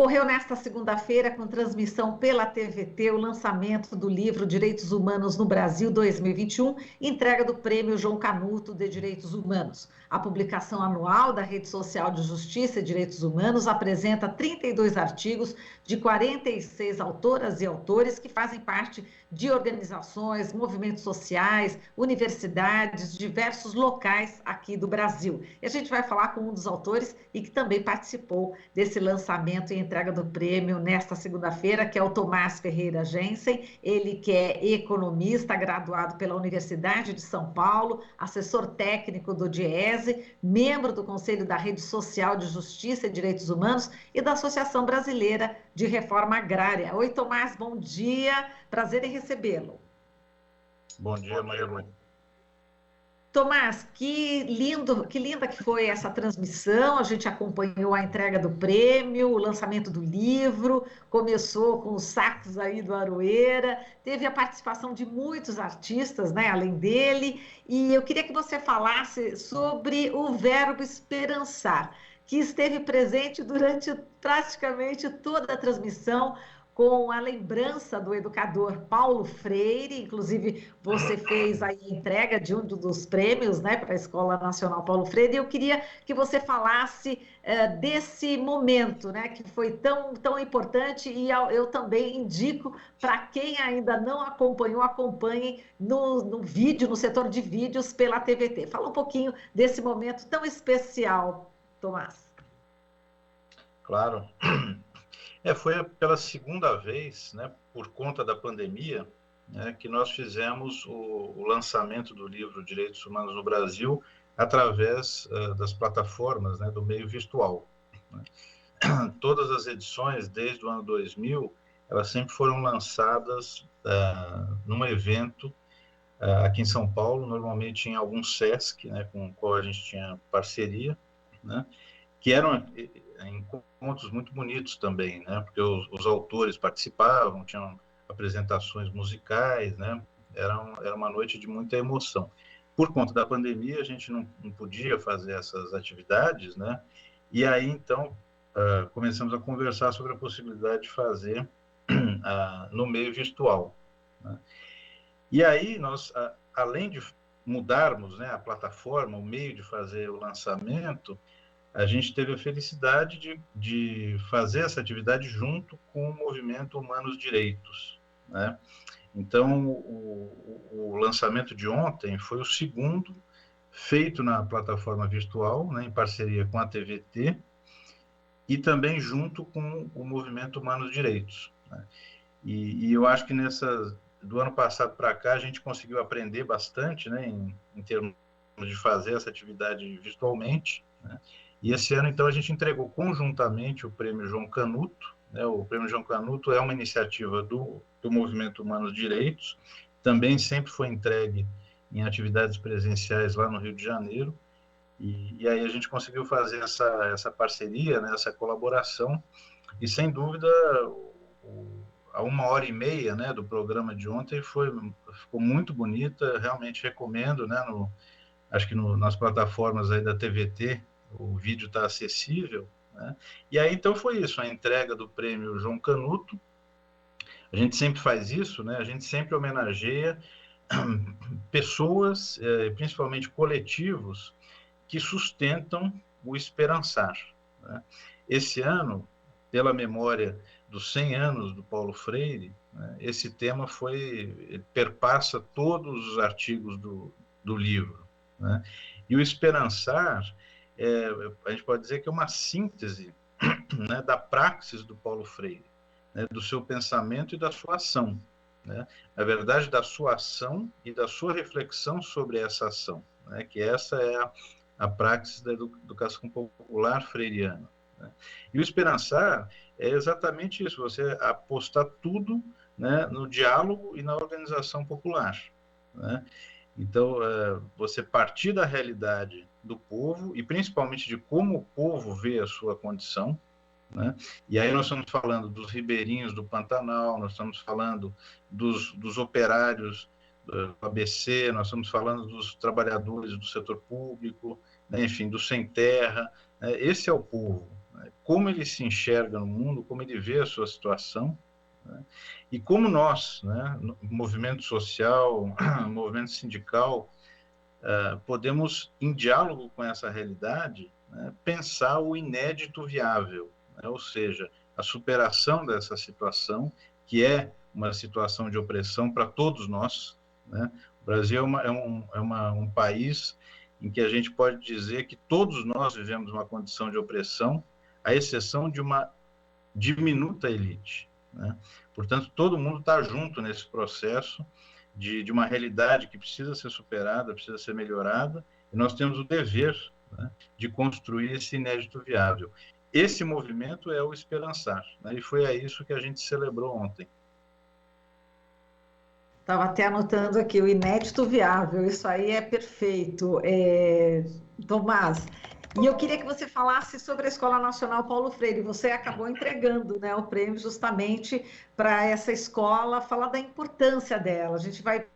Ocorreu nesta segunda-feira, com transmissão pela TVT, o lançamento do livro Direitos Humanos no Brasil 2021, entrega do Prêmio João Canuto de Direitos Humanos. A publicação anual da Rede Social de Justiça e Direitos Humanos apresenta 32 artigos de 46 autoras e autores que fazem parte de organizações, movimentos sociais, universidades, diversos locais aqui do Brasil. E a gente vai falar com um dos autores e que também participou desse lançamento e entrega do prêmio nesta segunda-feira, que é o Tomás Ferreira Jensen, ele que é economista, graduado pela Universidade de São Paulo, assessor técnico do DIEESE, membro do Conselho da Rede Social de Justiça e Direitos Humanos e da Associação Brasileira de Reforma Agrária. Oi, Tomás, bom dia, prazer em recebê-lo. Bom dia, Maria. Tomás, que linda que foi essa transmissão, a gente acompanhou a entrega do prêmio, o lançamento do livro, começou com os sacos aí do Aroeira, teve a participação de muitos artistas, né, além dele, e eu queria que você falasse sobre o verbo esperançar, que esteve presente durante praticamente toda a transmissão, com a lembrança do educador Paulo Freire, inclusive você fez aí a entrega de um dos prêmios, né, para a Escola Nacional Paulo Freire, e eu queria que você falasse desse momento, né, que foi tão importante, e eu também indico para quem ainda não acompanhou, acompanhe no vídeo, no setor de vídeos pela TVT. Fala um pouquinho desse momento tão especial, Tomás. Claro. Foi pela segunda vez, né, por conta da pandemia, né, que nós fizemos o lançamento do livro Direitos Humanos no Brasil através das plataformas, né, do meio virtual. Né. Todas as edições, desde o ano 2000, elas sempre foram lançadas num evento aqui em São Paulo, normalmente em algum SESC, né, com o qual a gente tinha parceria, né, que eram encontros muito bonitos também, né? Porque os autores participavam, tinham apresentações musicais, né? Era uma noite de muita emoção. Por conta da pandemia, a gente não podia fazer essas atividades, né? E aí, então, começamos a conversar sobre a possibilidade de fazer no meio virtual, né? E aí, nós, além de mudarmos, né, a plataforma, o meio de fazer o lançamento, a gente teve a felicidade de fazer essa atividade junto com o Movimento Humanos Direitos, né? Então, o lançamento de ontem foi o segundo feito na plataforma virtual, né, em parceria com a TVT, e também junto com o Movimento Humanos Direitos, né? E eu acho que do ano passado para cá a gente conseguiu aprender bastante, né, em termos de fazer essa atividade virtualmente, né? E esse ano, então, a gente entregou conjuntamente o Prêmio João Canuto, né? O Prêmio João Canuto é uma iniciativa do Movimento Humanos Direitos, também sempre foi entregue em atividades presenciais lá no Rio de Janeiro, e aí a gente conseguiu fazer essa parceria, né, essa colaboração, e sem dúvida a 1h30, né, do programa de ontem ficou muito bonita, realmente recomendo, né, acho que nas plataformas aí da TVT, o vídeo está acessível, né? E aí, então, foi isso, a entrega do prêmio João Canuto. A gente sempre faz isso, né? A gente sempre homenageia pessoas, principalmente coletivos, que sustentam o esperançar, né? Esse ano, pela memória dos 100 anos do Paulo Freire, né, esse tema perpassa todos os artigos do livro, né? E o esperançar, a gente pode dizer que é uma síntese, né, da praxis do Paulo Freire, né, do seu pensamento e da sua ação, né? Na verdade, da sua ação e da sua reflexão sobre essa ação, né, que essa é a praxis da educação popular freiriana, né? E o esperançar é exatamente isso, você apostar tudo, né, no diálogo e na organização popular, né? Então, você partir da realidade do povo e principalmente de como o povo vê a sua condição, né? E aí nós estamos falando dos ribeirinhos do Pantanal, nós estamos falando dos operários do ABC, nós estamos falando dos trabalhadores do setor público, né? Enfim, do sem terra, né? Esse é o povo, né, como ele se enxerga no mundo, como ele vê a sua situação, né, e como nós, né, no movimento social, movimento sindical, podemos, em diálogo com essa realidade, né, pensar o inédito viável, né, ou seja, a superação dessa situação, que é uma situação de opressão para todos nós, né? O Brasil um país em que a gente pode dizer que todos nós vivemos uma condição de opressão, à exceção de uma diminuta elite, né? Portanto, todo mundo está junto nesse processo de uma realidade que precisa ser superada, precisa ser melhorada, e nós temos o dever, né, de construir esse inédito viável. Esse movimento é o Esperançar, né, e foi a isso que a gente celebrou ontem. Estava até anotando aqui, o inédito viável, isso aí é perfeito. Tomás, e eu queria que você falasse sobre a Escola Nacional Paulo Freire. Você acabou entregando, né, o prêmio justamente para essa escola, falar da importância dela. A gente vai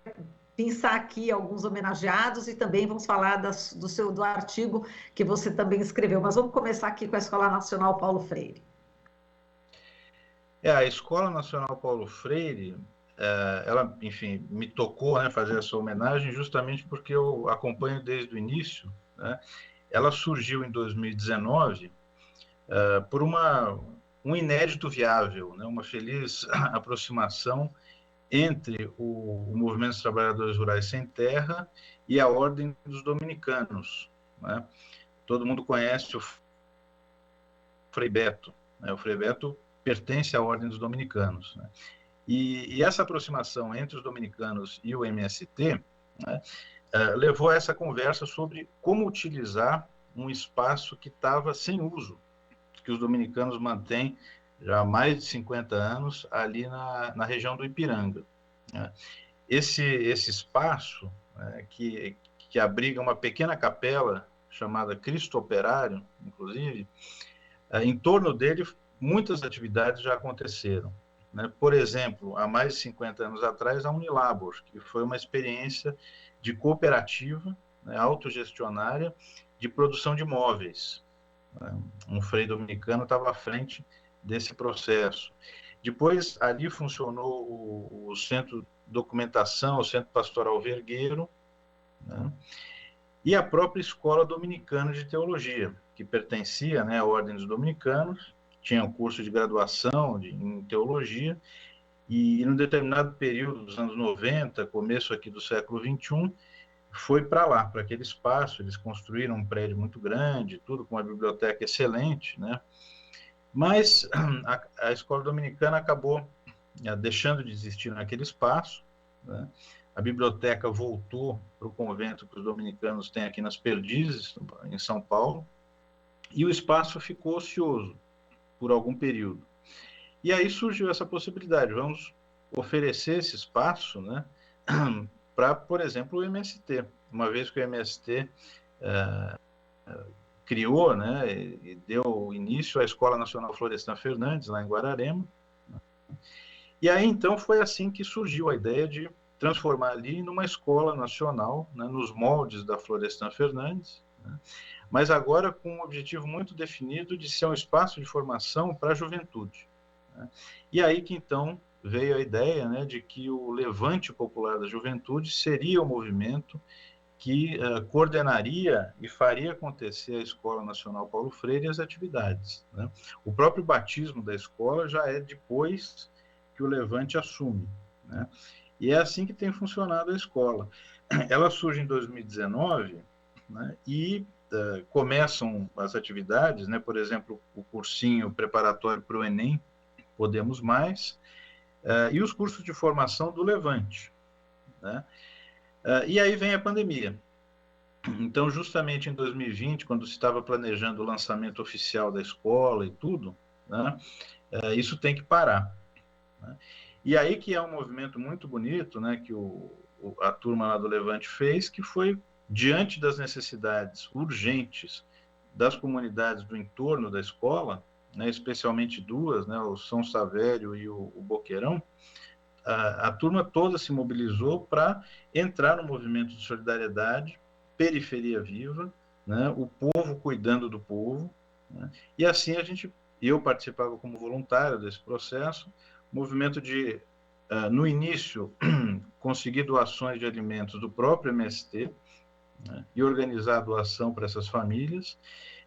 pensar aqui alguns homenageados e também vamos falar do artigo que você também escreveu. Mas vamos começar aqui com a Escola Nacional Paulo Freire. A Escola Nacional Paulo Freire, ela, enfim, me tocou, né, fazer essa homenagem justamente porque eu acompanho desde o início, né? Ela surgiu em 2019 por um inédito viável, né, uma feliz aproximação entre o Movimento dos Trabalhadores Rurais Sem Terra e a Ordem dos Dominicanos, né? Todo mundo conhece o Frei Beto, né? O Frei Beto pertence à Ordem dos Dominicanos, né? E essa aproximação entre os dominicanos e o MST, né, levou a essa conversa sobre como utilizar um espaço que estava sem uso, que os dominicanos mantêm já há mais de 50 anos ali na região do Ipiranga, né? Esse espaço, né, que abriga uma pequena capela chamada Cristo Operário, inclusive, em torno dele muitas atividades já aconteceram, né? Por exemplo, há mais de 50 anos atrás, a Unilabor, que foi uma experiência de cooperativa, né, autogestionária, de produção de móveis. Um frei dominicano estava à frente desse processo. Depois, ali funcionou o Centro de Documentação, o Centro Pastoral Vergueiro, né, e a própria Escola Dominicana de Teologia, que pertencia, né, à Ordem dos Dominicanos, tinha um curso de graduação em teologia, e num determinado período dos anos 90, começo aqui do século 21, foi para lá, para aquele espaço. Eles construíram um prédio muito grande, tudo com uma biblioteca excelente, né? Mas a escola dominicana acabou deixando de existir naquele espaço, né? A biblioteca voltou para o convento que os dominicanos têm aqui nas Perdizes, em São Paulo, e o espaço ficou ocioso por algum período. E aí surgiu essa possibilidade: vamos oferecer esse espaço, né, para, por exemplo, o MST, uma vez que o MST criou, né, e deu início à Escola Nacional Florestan Fernandes, lá em Guararema. E aí, então, foi assim que surgiu a ideia de transformar ali numa escola nacional, né, nos moldes da Florestan Fernandes, né, mas agora com um objetivo muito definido de ser um espaço de formação para a juventude, né? E aí que, então, veio a ideia, né, de que o Levante Popular da Juventude seria o movimento que coordenaria e faria acontecer a Escola Nacional Paulo Freire e as atividades, né? O próprio batismo da escola já é depois que o Levante assume, né? E é assim que tem funcionado a escola. Ela surge em 2019, né, e começam as atividades, né? Por exemplo, o cursinho preparatório para o Enem, Podemos Mais, e os cursos de formação do Levante, né? E aí vem a pandemia. Então, justamente em 2020, quando se estava planejando o lançamento oficial da escola e tudo, né, isso tem que parar, né? E aí que é um movimento muito bonito, né, que a turma lá do Levante fez, que foi diante das necessidades urgentes das comunidades do entorno da escola, né, especialmente duas, né, o São Savério e o Boqueirão. A turma toda se mobilizou para entrar no movimento de solidariedade, periferia viva, né, o povo cuidando do povo, né? E assim eu participava como voluntário desse processo, movimento de, no início, conseguir doações de alimentos do próprio MST, né, e organizar a doação para essas famílias.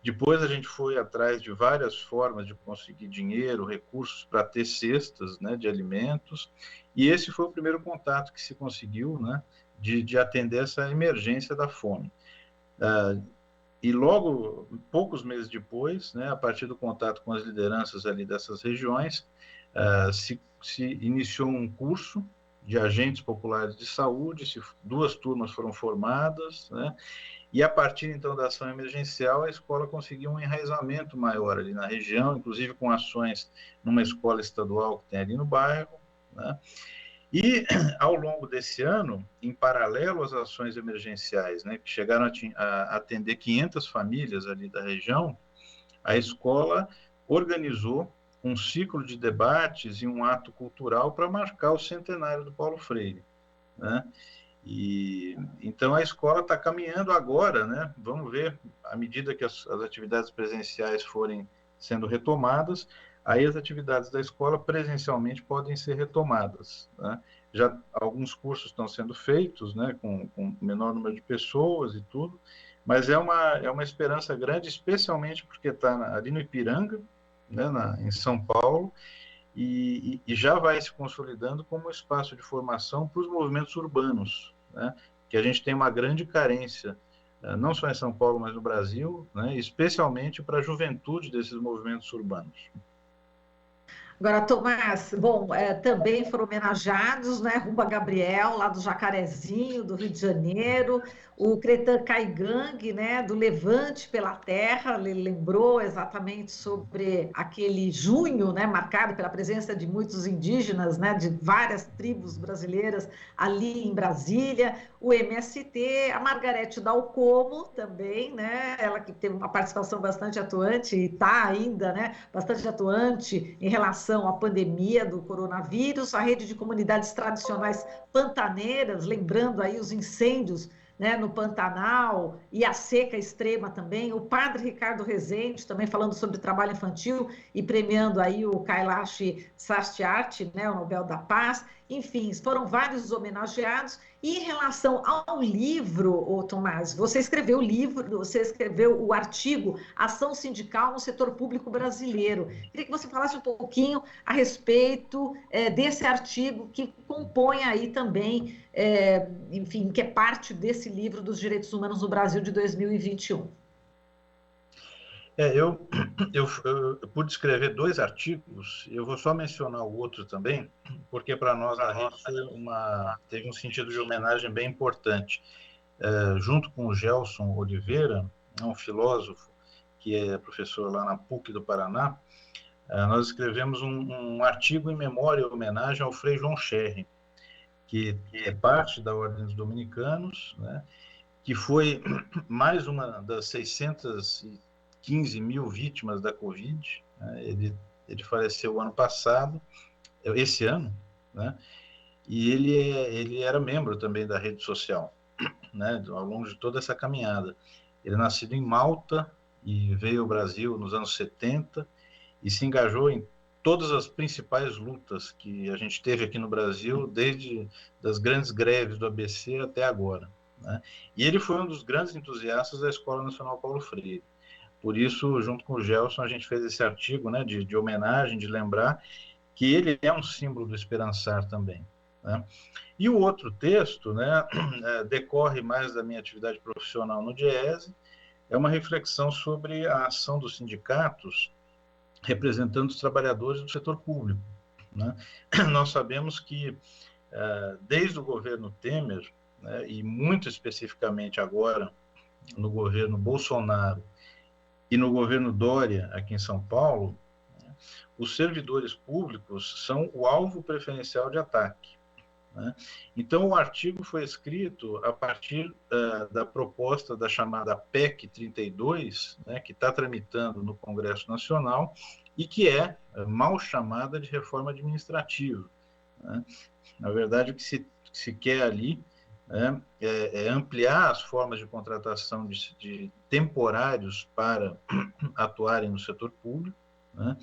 Depois a gente foi atrás de várias formas de conseguir dinheiro, recursos para ter cestas, né, de alimentos, e esse foi o primeiro contato que se conseguiu, né, de atender essa emergência da fome. E logo, poucos meses depois, né, a partir do contato com as lideranças ali dessas regiões, se iniciou um curso de agentes populares de saúde, 2 turmas foram formadas, né, e a partir então da ação emergencial, a escola conseguiu um enraizamento maior ali na região, inclusive com ações numa escola estadual que tem ali no bairro, né. E, ao longo desse ano, em paralelo às ações emergenciais, né, que chegaram a atender 500 famílias ali da região, a escola organizou um ciclo de debates e um ato cultural para marcar o centenário do Paulo Freire, né? E então a escola está caminhando agora, né? Vamos ver, à medida que as atividades presenciais forem sendo retomadas, aí as atividades da escola presencialmente podem ser retomadas, né? Já alguns cursos estão sendo feitos, né, com menor número de pessoas e tudo, mas é uma esperança grande, especialmente porque está ali no Ipiranga, né, em São Paulo, e já vai se consolidando como um espaço de formação para os movimentos urbanos, né, que a gente tem uma grande carência, não só em São Paulo, mas no Brasil, né, especialmente para a juventude desses movimentos urbanos. Agora, Tomás, bom, também foram homenageados, né? Rumba Gabriel, lá do Jacarezinho, do Rio de Janeiro, o Cretan Kaigang, né? Do Levante pela Terra, ele lembrou exatamente sobre aquele junho, né? Marcado pela presença de muitos indígenas, né? De várias tribos brasileiras ali em Brasília, o MST, a Margarete Dalcomo também, né? Ela que teve uma participação bastante atuante e está ainda, né? Bastante atuante em relação à pandemia do coronavírus, a rede de comunidades tradicionais pantaneiras, lembrando aí os incêndios, né, no Pantanal e a seca extrema também, o padre Ricardo Rezende também falando sobre trabalho infantil e premiando aí o Kailash Satyarthi, né, o Nobel da Paz. Enfim, foram vários homenageados. E em relação ao livro, ô Tomás, você escreveu o livro, você escreveu o artigo Ação Sindical no Setor Público Brasileiro. Queria que você falasse um pouquinho a respeito desse artigo que compõe aí também, enfim, que é parte desse livro dos direitos humanos no Brasil de 2021. Eu pude escrever 2 artigos, eu vou só mencionar o outro também, porque para nós na rede teve um sentido de homenagem bem importante. Junto com o Gelson Oliveira, um filósofo que é professor lá na PUC do Paraná, nós escrevemos um artigo em memória e homenagem ao Frei João Scherrer, que é parte da Ordem dos Dominicanos, né, que foi mais uma das 615 mil vítimas da Covid. Né, ele faleceu ano passado, esse ano, né, e ele era membro também da rede social, né, ao longo de toda essa caminhada. Ele é nascido em Malta e veio ao Brasil nos anos 70 e se engajou em todas as principais lutas que a gente teve aqui no Brasil, desde das grandes greves do ABC até agora, né? E ele foi um dos grandes entusiastas da Escola Nacional Paulo Freire. Por isso, junto com o Gelson, a gente fez esse artigo, né, de homenagem, de lembrar que ele é um símbolo do esperançar também, né? E o outro texto, né, decorre mais da minha atividade profissional no DIEESE, é uma reflexão sobre a ação dos sindicatos representando os trabalhadores do setor público, né? Nós sabemos que, desde o governo Temer, né, e muito especificamente agora no governo Bolsonaro e no governo Dória, aqui em São Paulo, né, os servidores públicos são o alvo preferencial de ataque, né? Então, o artigo foi escrito a partir da proposta da chamada PEC 32, né, que está tramitando no Congresso Nacional e que é mal chamada de reforma administrativa, né? Na verdade, o que se quer ali né, ampliar as formas de contratação de temporários para atuarem no setor público, né,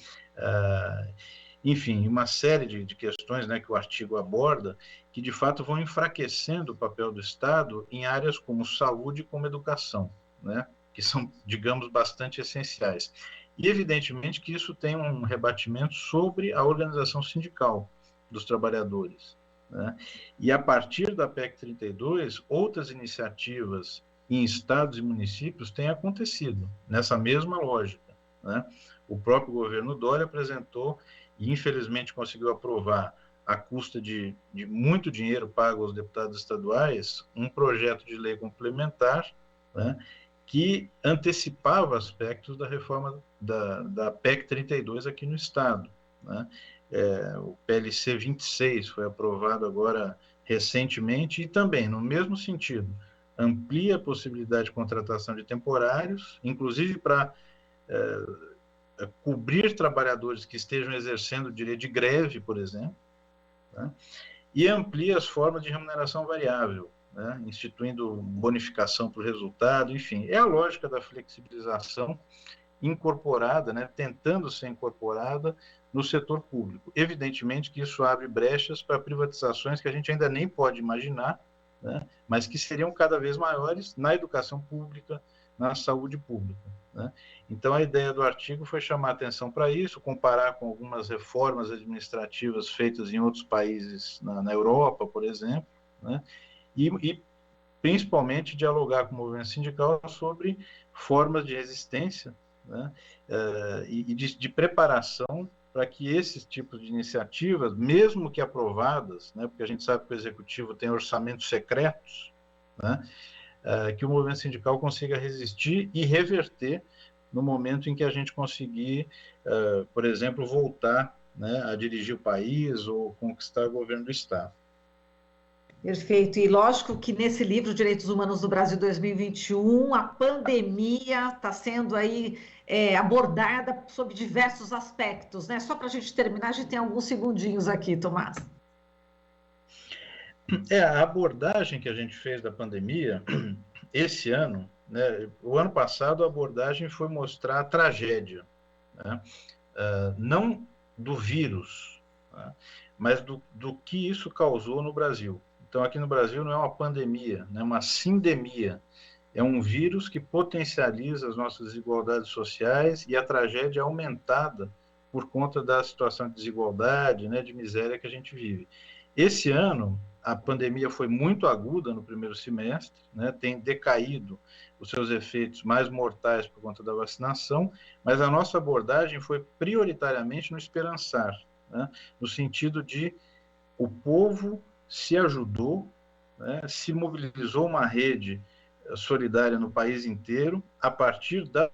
enfim, uma série de questões, né, que o artigo aborda, que de fato vão enfraquecendo o papel do Estado em áreas como saúde e como educação, né, que são, digamos, bastante essenciais. E, evidentemente, que isso tem um rebatimento sobre a organização sindical dos trabalhadores, né? E, a partir da PEC 32, outras iniciativas em estados e municípios têm acontecido, nessa mesma lógica, né? O próprio governo Dória apresentou, e infelizmente conseguiu aprovar, à custa de muito dinheiro pago aos deputados estaduais, um projeto de lei complementar, né, que antecipava aspectos da reforma da PEC 32 aqui no Estado, né? O PLC 26 foi aprovado agora recentemente e também, no mesmo sentido, amplia a possibilidade de contratação de temporários, inclusive para cobrir trabalhadores que estejam exercendo o direito de greve, por exemplo, né? E amplia as formas de remuneração variável, né, instituindo bonificação por resultado, enfim, é a lógica da flexibilização incorporada, né, tentando ser incorporada no setor público. Evidentemente que isso abre brechas para privatizações que a gente ainda nem pode imaginar, né, mas que seriam cada vez maiores na educação pública, na saúde pública, né? Então, a ideia do artigo foi chamar atenção para isso, comparar com algumas reformas administrativas feitas em outros países na Europa, por exemplo, né? E principalmente dialogar com o movimento sindical sobre formas de resistência, né, e de preparação para que esses tipos de iniciativas, mesmo que aprovadas, né, porque a gente sabe que o executivo tem orçamentos secretos, né, que o movimento sindical consiga resistir e reverter no momento em que a gente conseguir, por exemplo, voltar, né, a dirigir o país ou conquistar o governo do Estado. Perfeito. E lógico que nesse livro Direitos Humanos do Brasil 2021, a pandemia está sendo aí abordada sob diversos aspectos, né? Só para a gente terminar, a gente tem alguns segundinhos aqui, Tomás. A abordagem que a gente fez da pandemia, esse ano, né, o ano passado a abordagem foi mostrar a tragédia, né, não do vírus, né, mas do que isso causou no Brasil. Então, aqui no Brasil não é uma pandemia, é uma sindemia. É um vírus que potencializa as nossas desigualdades sociais e a tragédia é aumentada por conta da situação de desigualdade, né, de miséria que a gente vive. Esse ano, a pandemia foi muito aguda no primeiro semestre, né, tem decaído os seus efeitos mais mortais por conta da vacinação, mas a nossa abordagem foi prioritariamente no esperançar, né, no sentido de o povo se ajudou, né, se mobilizou uma rede solidária no país inteiro, a partir das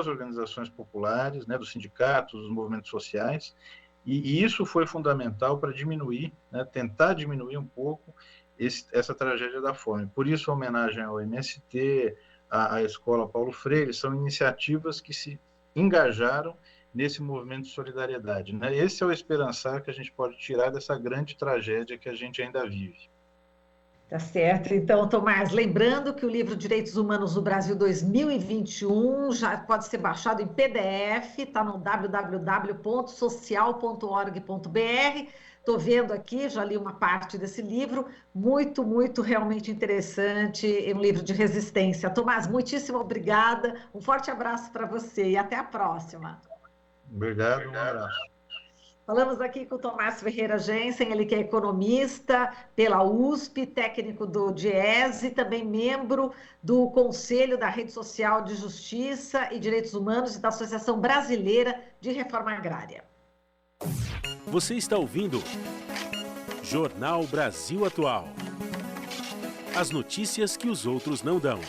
organizações populares, né, dos sindicatos, dos movimentos sociais, e isso foi fundamental para diminuir, né, tentar diminuir um pouco essa tragédia da fome. Por isso, a homenagem ao MST, à Escola Paulo Freire, são iniciativas que se engajaram nesse movimento de solidariedade, né? Esse é o esperançar que a gente pode tirar dessa grande tragédia que a gente ainda vive. Tá certo. Então, Tomás, lembrando que o livro Direitos Humanos no Brasil 2021 já pode ser baixado em PDF, está no www.social.org.br. Estou vendo aqui, já li uma parte desse livro, muito, muito realmente interessante, é um livro de resistência. Tomás, muitíssimo obrigada, um forte abraço para você e até a próxima. Obrigado, um abraço. Falamos aqui com o Tomás Ferreira Jensen, ele que é economista pela USP, técnico do DIEESE, também membro do Conselho da Rede Social de Justiça e Direitos Humanos e da Associação Brasileira de Reforma Agrária. Você está ouvindo Jornal Brasil Atual. As notícias que os outros não dão.